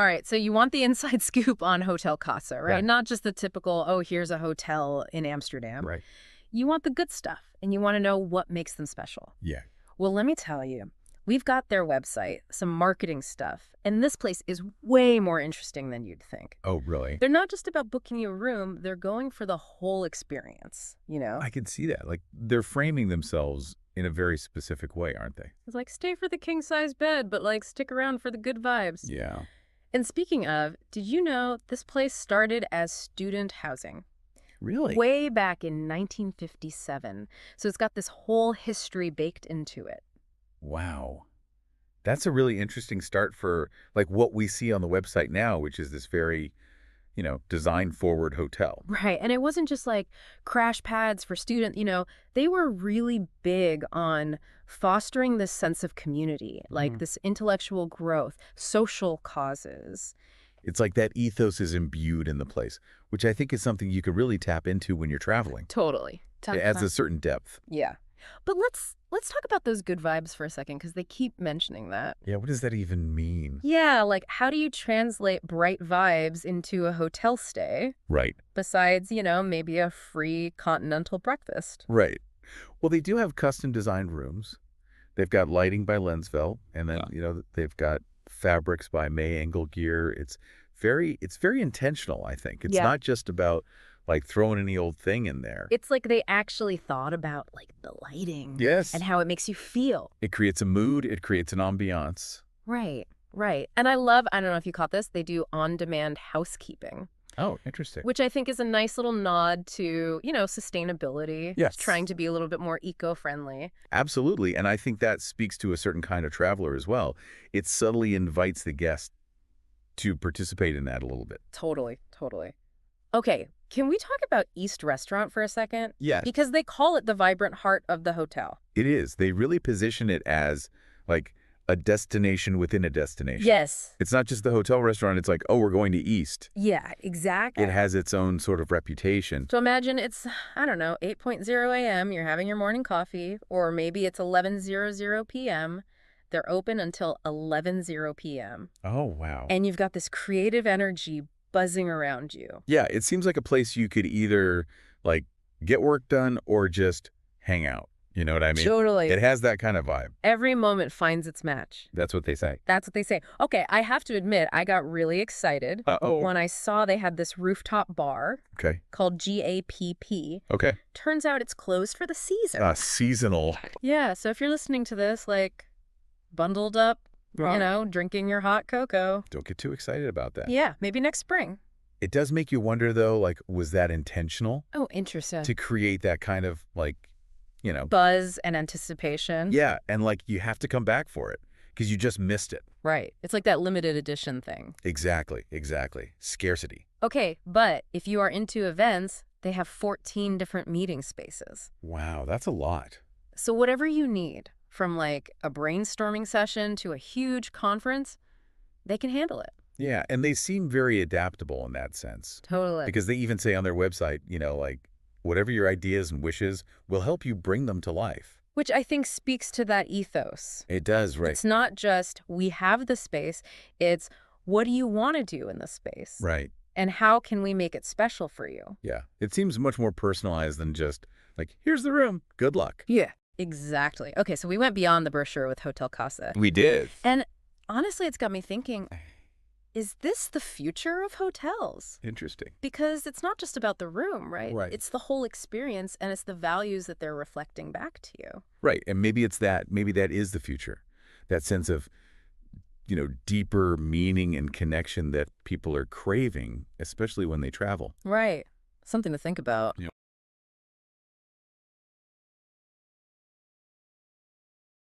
All right, so you want the inside scoop on Hotel Casa, right? Right. Not just the typical, oh, here's a hotel in Amsterdam. Right. You want the good stuff, and you want to know what makes them special. Yeah. Well, let me tell you, we've got their website, some marketing stuff, and this place is way more interesting than you'd think. Oh, really? They're not just about booking you a room, they're going for the whole experience, you know? I can see that. Like, they're framing themselves in a very specific way, aren't they? It's like, stay for the king-size bed, but like, stick around for the good vibes. Yeah. And speaking of, did you know this place started as student housing? Really? Way back in 1957. So it's got this whole history baked into it. Wow. That's a really interesting start for like what we see on the website now, which is this very, design-forward hotel. Right. And it wasn't just like crash pads for students, they were really big on fostering this sense of community, like this intellectual growth, social causes. It's like that ethos is imbued in the place, which I think is something you could really tap into when you're traveling. Totally. It adds a certain depth. Yeah. But let's talk about those good vibes for a second, because they keep mentioning that. Yeah, what does that even mean? Yeah, like how do you translate bright vibes into a hotel stay? Right. Besides, maybe a free continental breakfast. Right. Well, they do have custom designed rooms. They've got lighting by Lensfeld, and then, they've got fabrics by May Engelgear. It's very intentional, I think. It's not just about like throwing any old thing in there. It's like they actually thought about like the lighting. Yes. And how it makes you feel. It creates a mood. It creates an ambiance. Right, right. And I don't know if you caught this, they do on-demand housekeeping. Oh, interesting. Which I think is a nice little nod to, sustainability. Yes. Trying to be a little bit more eco-friendly. Absolutely. And I think that speaks to a certain kind of traveler as well. It subtly invites the guest to participate in that a little bit. Totally, totally. Okay, can we talk about East Restaurant for a second? Yes. Because they call it the vibrant heart of the hotel. It is. They really position it as like a destination within a destination. Yes. It's not just the hotel restaurant. It's like, oh, we're going to East. Yeah, exactly. It has its own sort of reputation. So imagine it's, 8:00 a.m., you're having your morning coffee, or maybe it's 11:00 p.m. They're open until 11:00 p.m. Oh, wow. And you've got this creative energy buzzing around you. Yeah, it seems like a place you could either like get work done or just hang out. You know what I mean? Totally. It has that kind of vibe. Every moment finds its match. That's what they say. That's what they say. Okay, I have to admit, I got really excited when I saw they had this rooftop bar called GAPP. Okay. Turns out it's closed for the season. Seasonal. Yeah, so if you're listening to this, like, bundled up, drinking your hot cocoa. Don't get too excited about that. Yeah, maybe next spring. It does make you wonder, though, like, was that intentional? Oh, interesting. To create that kind of, like, buzz and anticipation. Yeah, and, like, you have to come back for it because you just missed it. Right. It's like that limited edition thing. Exactly. Scarcity. Okay, but if you are into events, they have 14 different meeting spaces. Wow, that's a lot. So whatever you need, from like a brainstorming session to a huge conference, they can handle it. Yeah, and they seem very adaptable in that sense. Totally. Because they even say on their website, like, whatever your ideas and wishes, will help you bring them to life. Which I think speaks to that ethos. It does, right. It's not just, we have the space, it's, what do you want to do in the space? Right. And how can we make it special for you? Yeah, it seems much more personalized than just, like, here's the room, good luck. Yeah. Exactly. Okay, so we went beyond the brochure with Hotel Casa. We did. And honestly, it's got me thinking, is this the future of hotels? Interesting. Because it's not just about the room, right? Right. It's the whole experience, and it's the values that they're reflecting back to you. Right, and maybe that is the future. That sense of, deeper meaning and connection that people are craving, especially when they travel. Right. Something to think about.